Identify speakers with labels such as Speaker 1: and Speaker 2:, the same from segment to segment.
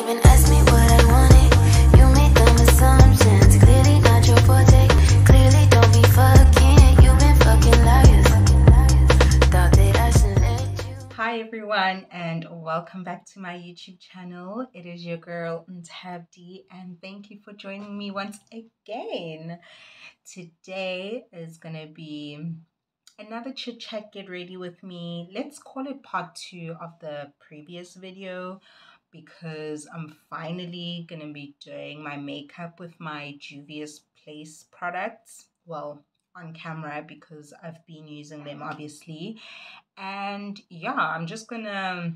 Speaker 1: even ask me what I wanted. You made dumb assumptions. Clearly not your forte. Clearly don't be fucking. You've been fucking liars. Thought that I should let you.
Speaker 2: Hi everyone, and welcome back to my YouTube channel. It is your girl Untitled, and thank you for joining me once again. Today is gonna be another chit chat. Get ready with me. Let's call it part 2 of the previous video, because I'm finally gonna be doing my makeup with my Juvia's Place products. Well, on camera, because I've been using them obviously. And yeah, I'm just gonna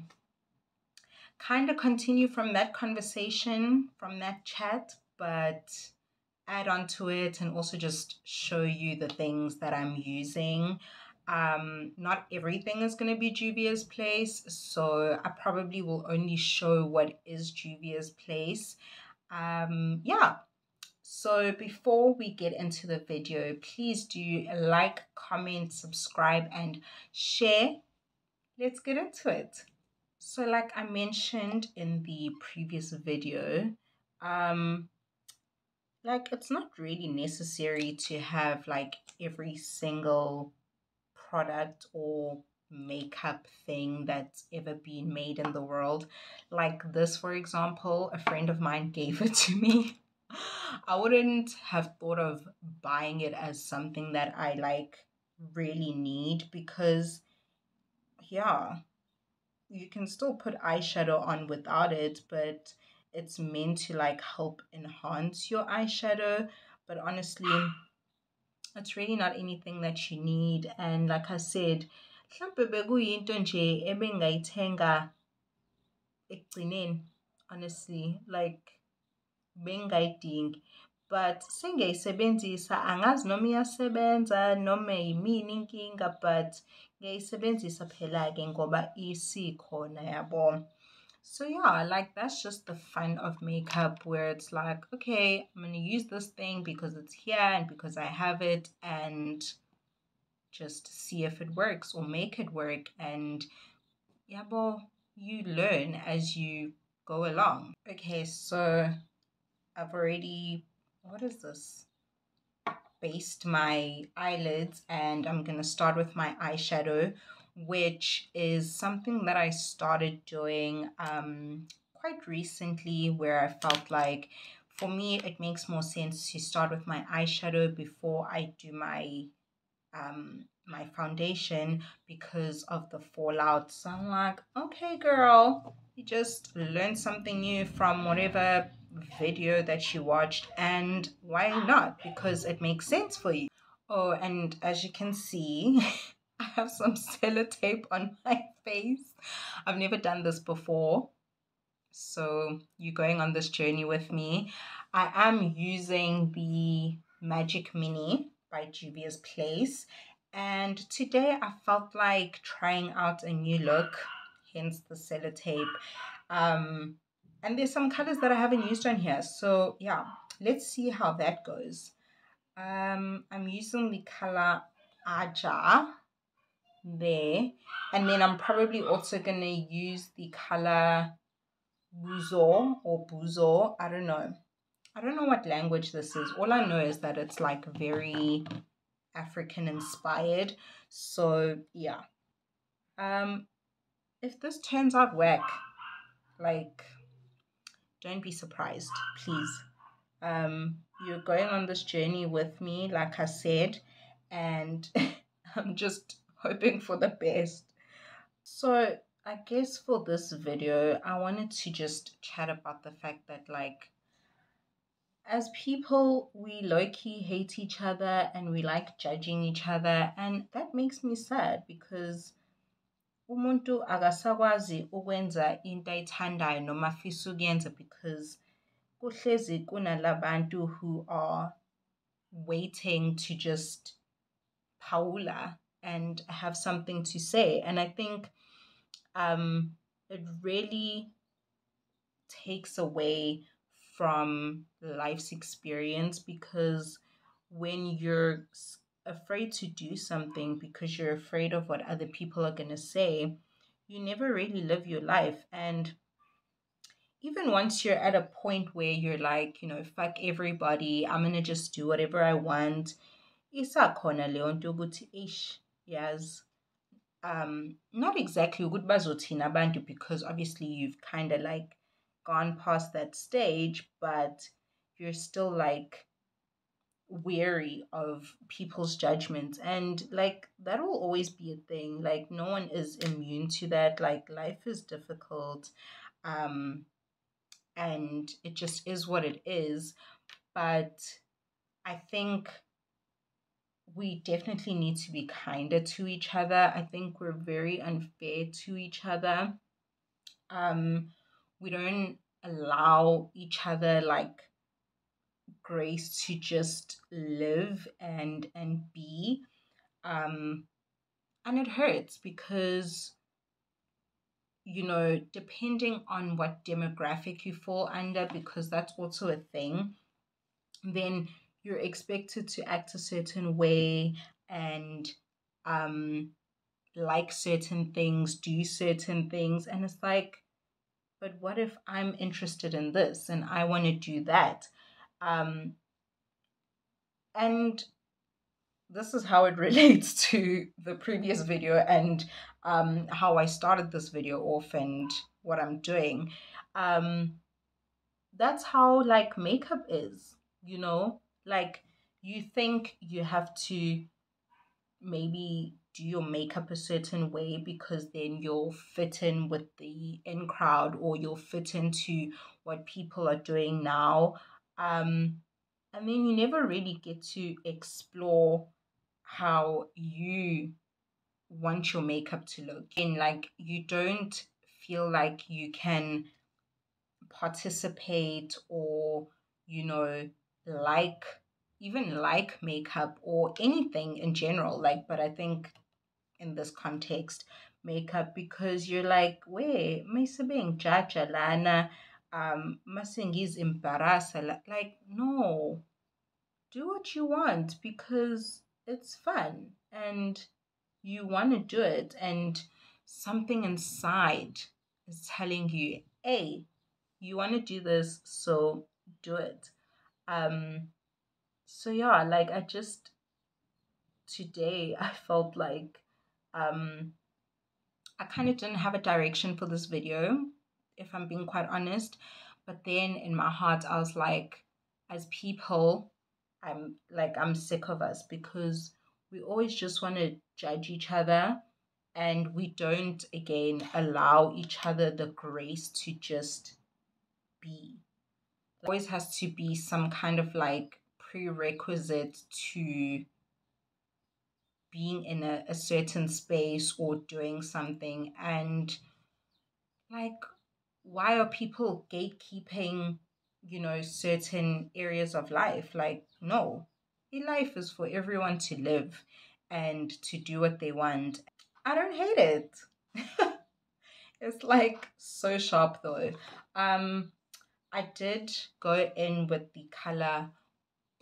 Speaker 2: kind of continue from that conversation, from that chat, but add on to it and also just show you the things that I'm using. Not everything is going to be Juvia's Place, so I probably will only show what is Juvia's Place. Yeah. So before we get into the video, please do like, comment, subscribe, and share. Let's get into it. So like I mentioned in the previous video, like it's not really necessary to have like every single product or makeup thing that's ever been made in the world. Like this, for example, a friend of mine gave it to me. I wouldn't have thought of buying it as something that I like really need, because yeah, you can still put eyeshadow on without it, but it's meant to like help enhance your eyeshadow. But honestly, it's really not anything that you need. And like I said, mhlambe bekuyinto nje ebengayithenga ekugcineni, honestly, like bengayidingi, but sengiyayisebenzisa. Angazi noma iyasebenza noma yimini inkinga, but ngiyayisebenzisa phela-ke ngoba isikhona, yabo. So yeah, like that's just the fun of makeup, where it's like, okay, I'm gonna use this thing because it's here and because I have it, and just see if it works or make it work. And yeah, well, you learn as you go along. Okay, so I've already, what is this? Based my eyelids, and I'm gonna start with my eyeshadow, which is something that I started doing quite recently, where I felt like for me it makes more sense to start with my eyeshadow before I do my my foundation, because of the fallout. So I'm like, okay girl, you just learned something new from whatever video that you watched, and why not? Because it makes sense for you. Oh, and as you can see, I have some sellotape on my face. I've never done this before, so you're going on this journey with me. I am using the Magic Mini by Juvia's Place, and today I felt like trying out a new look, hence the sellotape. And there's some colors that I haven't used on here, so yeah, let's see how that goes. I'm using the color Aja there, and then I'm probably also gonna use the color Buzo or Buzo. I don't know. I don't know what language this is. All I know is that it's like very African inspired. So yeah. If this turns out whack, like, don't be surprised, please. You're going on this journey with me, like I said, and I'm just hoping for the best. So I guess for this video, I wanted to just chat about the fact that, like, as people, we low-key hate each other and we like judging each other, and that makes me sad, because umuntu akasakwazi ukwenza into ayithandayo noma afisa ukuyenza, because kuhlezi kunalabantu who are waiting to just paula and have something to say. And I think it really takes away from life's experience, because when you're afraid to do something because you're afraid of what other people are going to say, you never really live your life. And even once you're at a point where you're like, fuck everybody, I'm gonna just do whatever I want. Isakhona leyo nto ukuthi ish, yes. Not exactly ukuthi bazothina abantu, because obviously you've kind of like gone past that stage, but you're still like wary of people's judgments, and like that will always be a thing. Like no one is immune to that. Like life is difficult, um and it just is what it is. But I think we definitely need to be kinder to each other. I think we're very unfair to each other. We don't allow each other like grace to just live and be. And it hurts because, depending on what demographic you fall under, because that's also a thing, then you're expected to act a certain way and like certain things, do certain things. And it's like, but what if I'm interested in this and I want to do that? Um, and this is how it relates to the previous video and how I started this video off and what I'm doing. That's how like makeup is, like you think you have to maybe do your makeup a certain way because then you'll fit in with the in crowd, or you'll fit into what people are doing now. And then you never really get to explore how you want your makeup to look. And like you don't feel like you can participate or, you know, like even like makeup or anything in general. Like, but I think in this context, makeup, because you're like, wait, maybe jaja lana, masengiz embarasa. Like, no, do what you want because it's fun and you want to do it, and something inside is telling you, hey, you want to do this, so do it. um so yeah, like I just today I felt like I kind of didn't have a direction for this video, if I'm being quite honest. But then in my heart, I was like, as people, I'm sick of us, because we always just want to judge each other, and we don't again allow each other the grace to just be. There always has to be some kind of like prerequisite to being in a certain space or doing something. And like, why are people gatekeeping, certain areas of life? Like, no, life is for everyone to live and to do what they want. I don't hate it. It's like so sharp though. I did go in with the color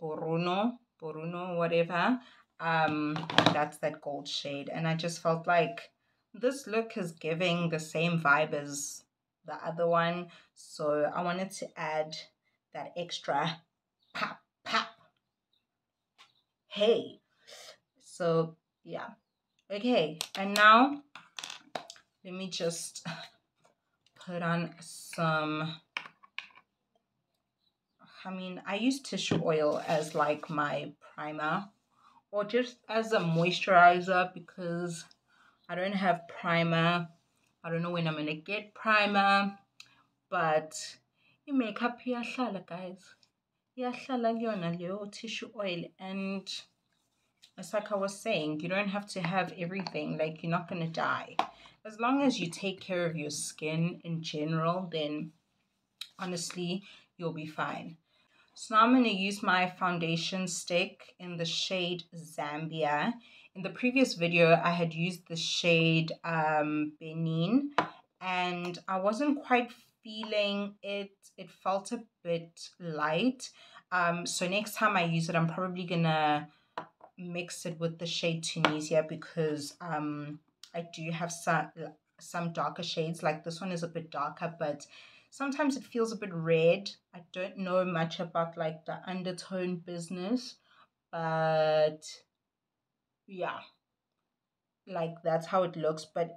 Speaker 2: Boruno, whatever. That's that gold shade, and I just felt like this look is giving the same vibe as the other one, so I wanted to add that extra pop, pop. Hey, so yeah, okay, and now let me just put on some. I use tissue oil as like my primer, or just as a moisturizer, because I don't have primer. I don't know when I'm gonna get primer, but your makeup iyahlala, guys. Iyahlala kuyona leyo tissue oil, and it's like I was saying, you don't have to have everything. Like, you're not gonna die. As long as you take care of your skin in general, then honestly, you'll be fine. So now I'm going to use my foundation stick in the shade Zambia. In the previous video, I had used the shade Benin, and I wasn't quite feeling it. It felt a bit light. So next time I use it, I'm probably going to mix it with the shade Tunisia, because I do have some darker shades. Like this one is a bit darker, but sometimes it feels a bit red. I don't know much about like the undertone business, but yeah, like that's how it looks. But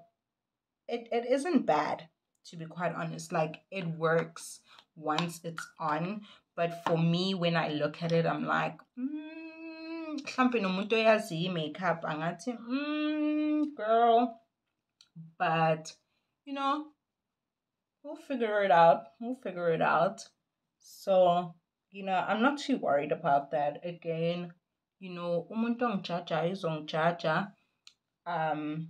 Speaker 2: it isn't bad, to be quite honest. Like it works once it's on. But for me, when I look at it, I'm like, mhlawumbe nomuntu oyaziyo makeup angathi, girl. But you know, we'll figure it out. We'll figure it out. So, I'm not too worried about that. Again, umuntu ongijaja izongijaja. And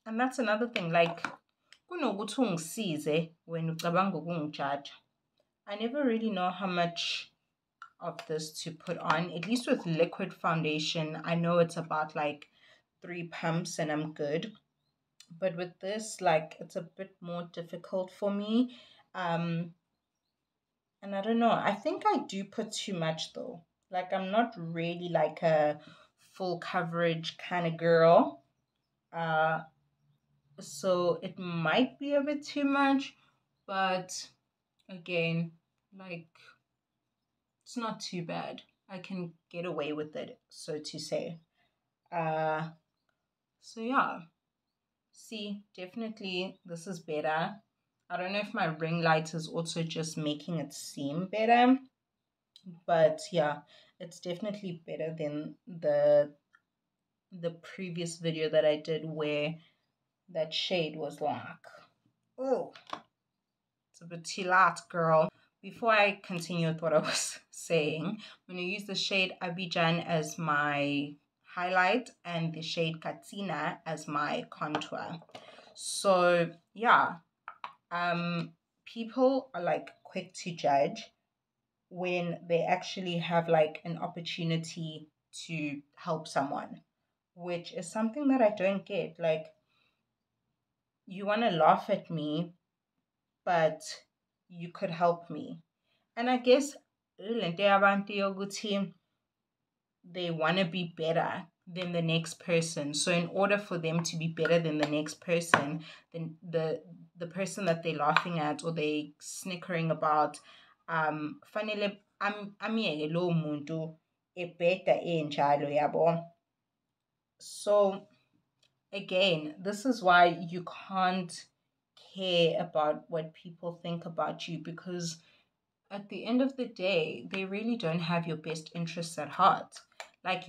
Speaker 2: that's another thing. Like, kunokuthi ungisize when ucabanga ukungijaja. I never really know how much of this to put on. At least with liquid foundation, I know it's about like 3 pumps and I'm good. But with this, like, it's a bit more difficult for me. And I don't know. I think I do put too much though. Like, I'm not really like a full coverage kind of girl. So it might be a bit too much, but again, like, it's not too bad. I can get away with it, so to say. So yeah. See, definitely this is better. I don't know if my ring light is also just making it seem better, but yeah, it's definitely better than the previous video that I did where that shade was like, oh, it's a bit too light, girl. Before I continue with what I was saying, I'm going to use the shade Abidjan as my highlight and the shade Katina as my contour. So yeah, people are like quick to judge when they actually have like an opportunity to help someone, which is something that I don't get. Like, you want to laugh at me, but you could help me. And I guess they want to be better than the next person. So in order for them to be better than the next person, then the person that they're laughing at or they snickering about, fanele amyeke lowo muntu ebheda enjalo yabo. So again, this is why you can't care about what people think about you, because at the end of the day, they really don't have your best interests at heart. Like,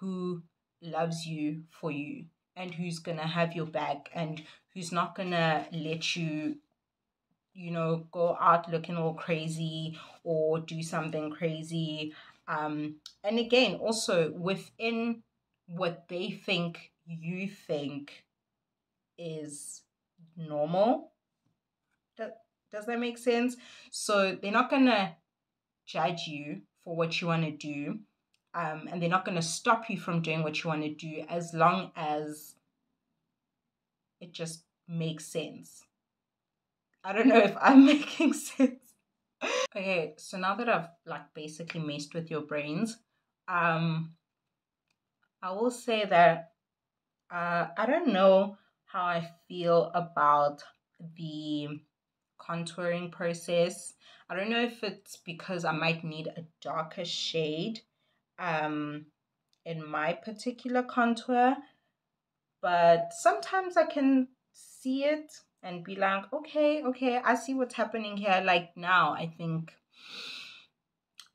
Speaker 2: who loves you for you and who's gonna have your back and who's not gonna let you, go out looking all crazy or do something crazy. And again, also within what they think you think is normal. Does that make sense? So they're not gonna judge you for what you want to do, and they're not gonna stop you from doing what you want to do as long as it just makes sense. I don't know if I'm making sense. Okay, so now that I've like basically messed with your brains, I will say that I don't know how I feel about the contouring process. I don't know if it's because I might need a darker shade in my particular contour, but sometimes I can see it and be like, okay, I see what's happening here. Like now, I think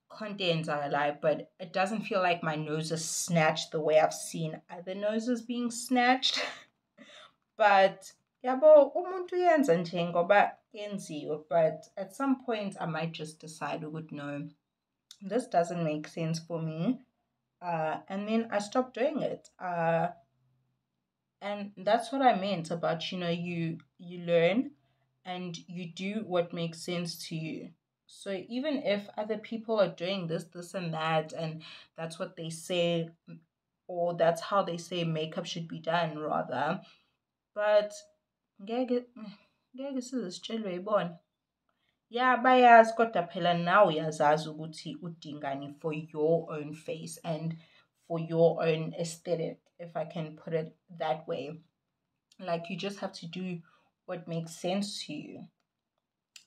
Speaker 2: contents are alive, but it doesn't feel like my nose is snatched the way I've seen other noses being snatched. But yabo umuntu uyenza nje ngoba yenziwe, but at some point I might just decide would no, this doesn't make sense for me, and then I stop doing it. And that's what I meant about, you learn and you do what makes sense to you. So even if other people are doing this and that, and that's what they say, or that's how they say makeup should be done, rather, but ngeke sizisitshelwe yibona. Yeah, bayazi kodwa phela nawe uyazazi ukuthi udingani for your own face and for your own aesthetic, if I can put it that way. Like, you just have to do what makes sense to you.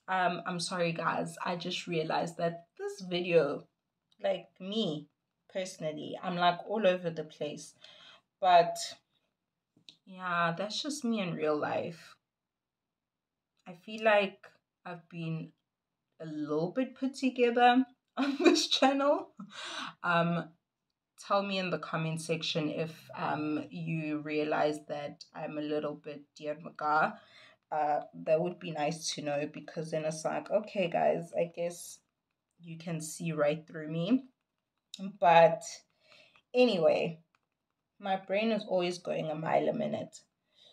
Speaker 2: I'm sorry guys, I just realized that this video, like me personally, I'm like all over the place. But yeah, that's just me in real life. I feel like I've been a little bit put together on this channel. Um, Tell me in the comment section if you realize that I'm a little bit dear maga. That would be nice to know, because then it's like, okay guys, I guess you can see right through me. But anyway, my brain is always going a mile a minute.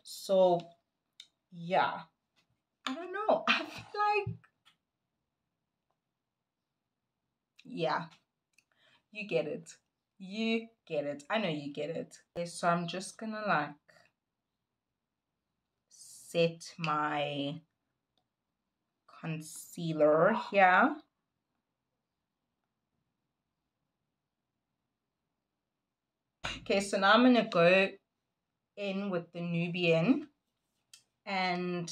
Speaker 2: So yeah, I don't know. I feel like, yeah, you get it. You get it. I know you get it. Okay, so I'm just gonna like set my concealer here. Okay, so now I'm gonna go in with the Nubian, and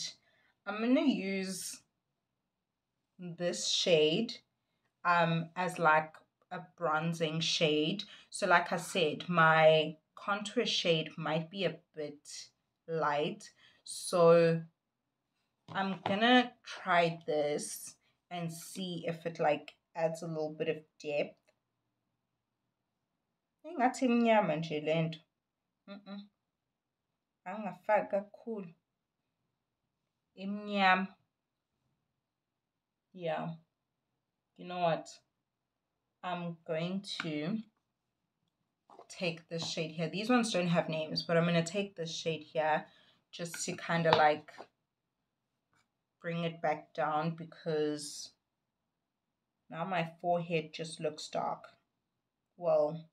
Speaker 2: I'm gonna use this shade as like a bronzing shade. So like I said, my contour shade might be a bit light, so I'm gonna try this and see if it like adds a little bit of depth. Ingathi imnyama nje lento. Angafaki kakhulu. Imnyama. Yeah. You know what? I'm going to take this shade here. These ones don't have names, but I'm going to take this shade here just to kind of like bring it back down, because now my forehead just looks dark. Well,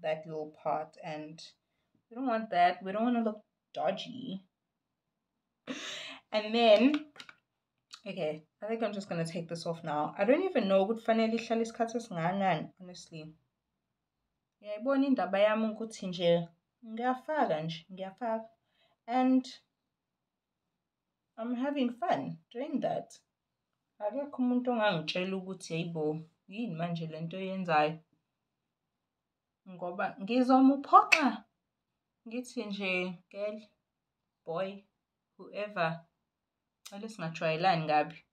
Speaker 2: that little part, and we don't want that. We don't want to look dodgy. And then, okay, I think I'm just going to take this off now. I don't even know what fanele ihlale isikhathi esingakanani, honestly. Ngiyayibona indaba yami ukuthi nje ngiyafaka, and I'm having fun doing that. Akekho umuntu ongangitshela ukuthi hayibo yini manje lento oyenzayo, ngoba ngizomuphoqa ngithi nje girl, boy, whoever, cela singajwayelani kabi,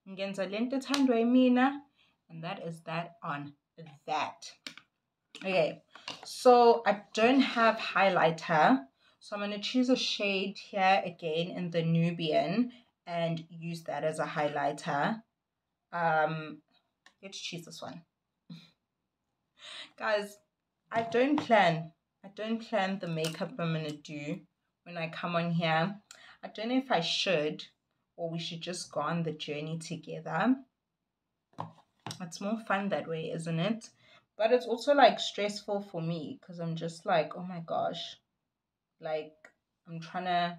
Speaker 2: ngenza lento ethandwa yimina, and that is that on that. Okay, so I don't have highlighter, so I'm going to choose a shade here again in the Nubian and use that as a highlighter. Let's choose this one. Guys, I don't plan the makeup I'm going to do when I come on here. I don't know if I should, or we should just go on the journey together. It's more fun that way, isn't it? But it's also like stressful for me, because I'm just like, oh my gosh, like I'm trying to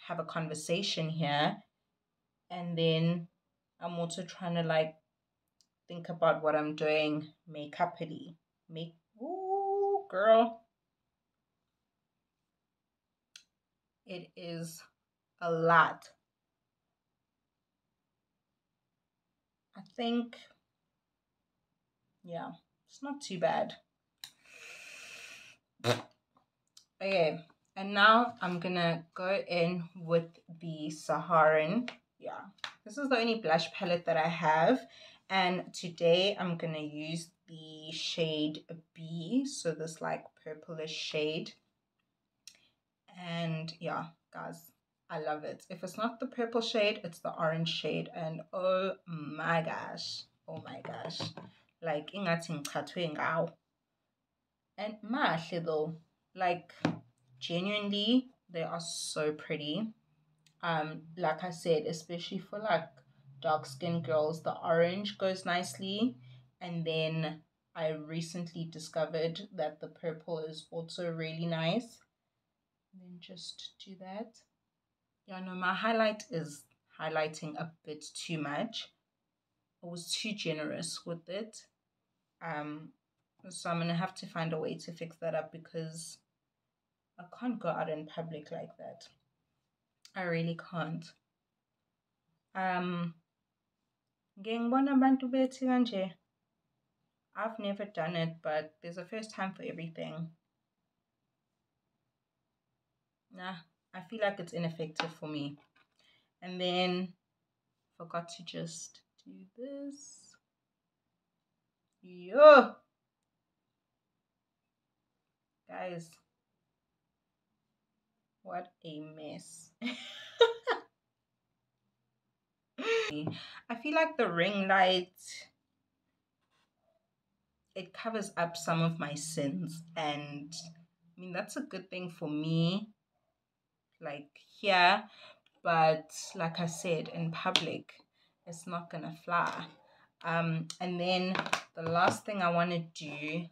Speaker 2: have a conversation here, and then I'm also trying to like think about what I'm doing makeupily. Ooh, girl, it is a lot. I think, yeah, it's not too bad. Okay, and now I'm gonna go in with the Saharan. Yeah, this is the only blush palette that I have, and today I'm gonna use the shade B, so this like purplish shade. And yeah, guys, I love it. If it's not the purple shade, it's the orange shade, and oh my gosh, like ingathi ngichatwe ngawo. And mahle though, like genuinely they are so pretty. Like I said, especially for like dark skinned girls, the orange goes nicely. And then I recently discovered that the purple is also really nice. And then just do that. Yeah, no, my highlight is highlighting a bit too much. I was too generous with it. So I'm gonna have to find a way to fix that up, because I can't go out in public like that. I really can't. Ngiyengibona abantu bethi kanje. I've never done it, but there's a first time for everything. Nah, I feel like it's ineffective for me. And then forgot to just do this. Yo, guys, what a mess. I feel like the ring light, it covers up some of my sins, and I mean that's a good thing for me, like here, but like I said, in public it's not gonna fly. And then the last thing I want to do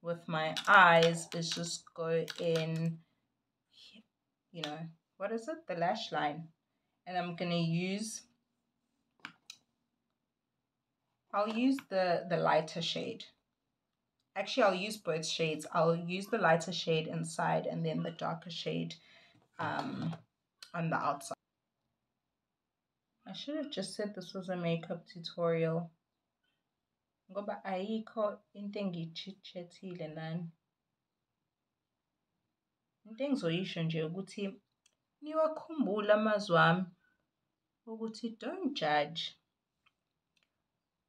Speaker 2: with my eyes is just go in, you know, what is it, the lash line, and I'm gonna use, I'll use the lighter shade. Actually, I'll use both shades. I'll use the lighter shade inside and then the darker shade on the outside. I should have just said this was a makeup tutorial. Ngoba ayikho into engiyitshethile nani. Into engizoyisho nje ukuthi niwakhumbule amazwi ami ukuthi don't judge.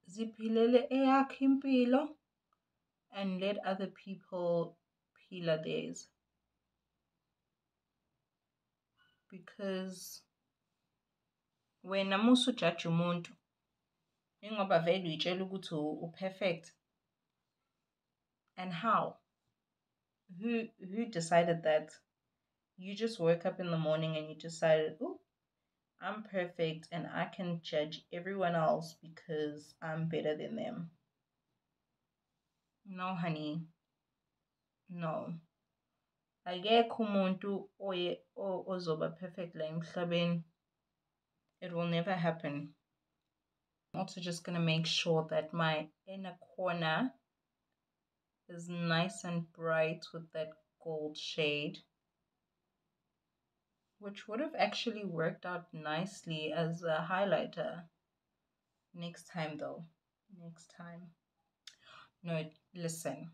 Speaker 2: Ziphilele eyakho impilo and let other people phila theirs. Because wena musu judge umuntu ingoba vele uyitshela ukuthi u-perfect. And how? Who decided that? You just woke up in the morning and you decided, oh, I'm perfect and I can judge everyone else because I'm better than them. No, honey. No. Akekho umuntu ozoba perfect la emhlabeni. It will never happen. I'm also just going to make sure that my inner corner is nice and bright with that gold shade, which would have actually worked out nicely as a highlighter. Next time though. Next time. No, listen.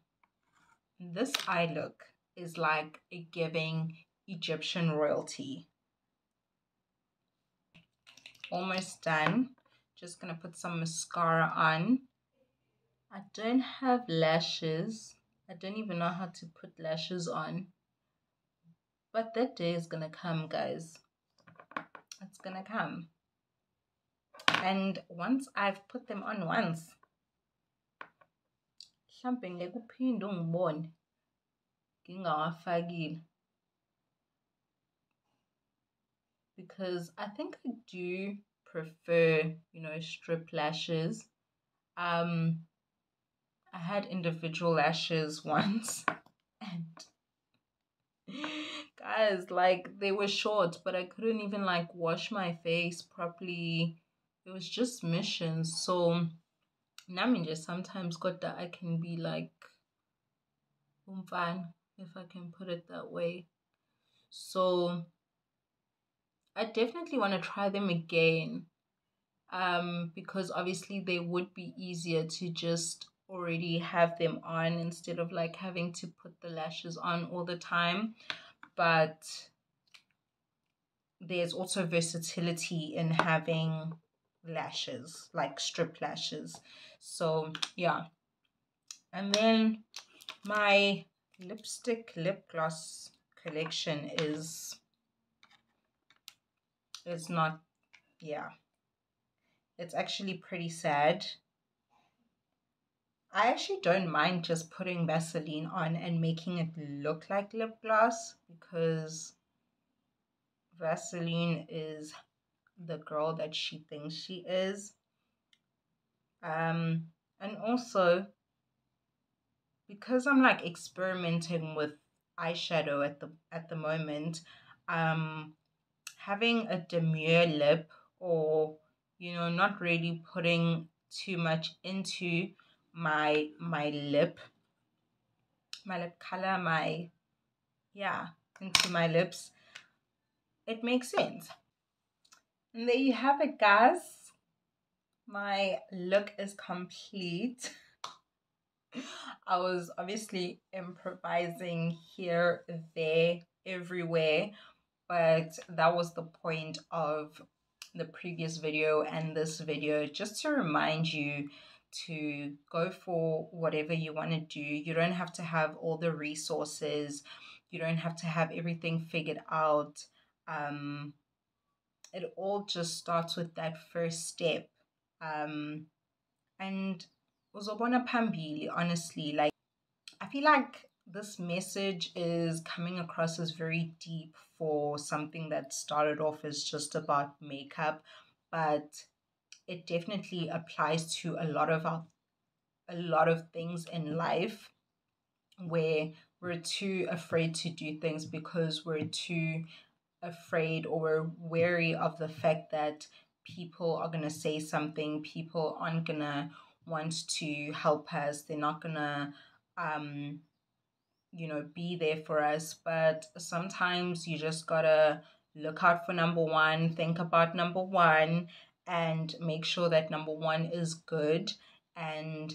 Speaker 2: This eye look is like a giving Egyptian royalty. Almost done. Just gonna put some mascara on. I don't have lashes. I don't even know how to put lashes on. But that day is gonna come, guys. It's gonna come. And once I've put them on once, mhlambe ngeke uphinde ungibone ngingawafakile. Because I think I do prefer, you know, strip lashes. I had individual lashes once and guys, like they were short, but I couldn't even like wash my face properly. It was just missions. So nami just sometimes got that I can be like umfan, if I can put it that way. So I definitely want to try them again. Because obviously they would be easier to just already have them on instead of like having to put the lashes on all the time. But there's also versatility in having lashes, like strip lashes. So yeah. And then my lipstick lip gloss collection is not, yeah, it's actually pretty sad. I actually don't mind just putting Vaseline on and making it look like lip gloss, because Vaseline is the girl that she thinks she is. And also, because I'm like experimenting with eyeshadow at the moment, having a demure lip, or you know, not really putting too much into my lip color, into my lips, it makes sense. And there you have it, guys. My look is complete. I was obviously improvising here, there, everywhere, but that was the point of the previous video and this video, just to remind you to go for whatever you want to do. You don't have to have all the resources, you don't have to have everything figured out. It all just starts with that first step. And uzobona phambili, honestly, like, I feel like this message is coming across as very deep for something that started off as just about makeup, but it definitely applies to a lot of things in life, where we're too afraid to do things because we're too afraid or we're wary of the fact that people are going to say something, people aren't going to want to help us, they're not going to um be there for us. But sometimes you just gotta look out for number one, think about number one, and make sure that number one is good. And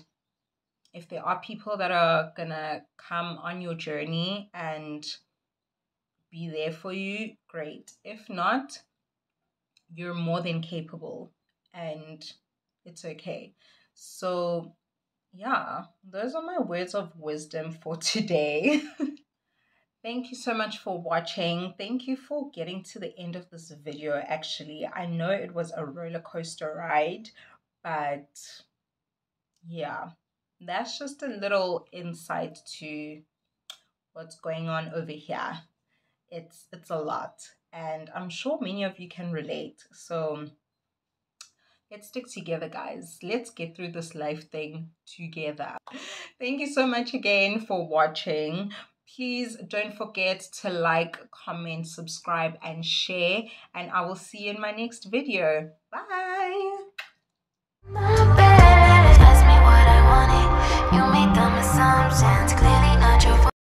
Speaker 2: if there are people that are gonna come on your journey and be there for you, great. If not, you're more than capable and it's okay. So, yeah, those are my words of wisdom for today. Thank you so much for watching. Thank you for getting to the end of this video. Actually, I know it was a roller coaster ride, but yeah, that's just a little insight to what's going on over here. It's a lot, and I'm sure many of you can relate. So let's stick together, guys. Let's get through this life thing together. Thank you so much again for watching. Please don't forget to like, comment, subscribe, and share. And I will see you in my next video. Bye.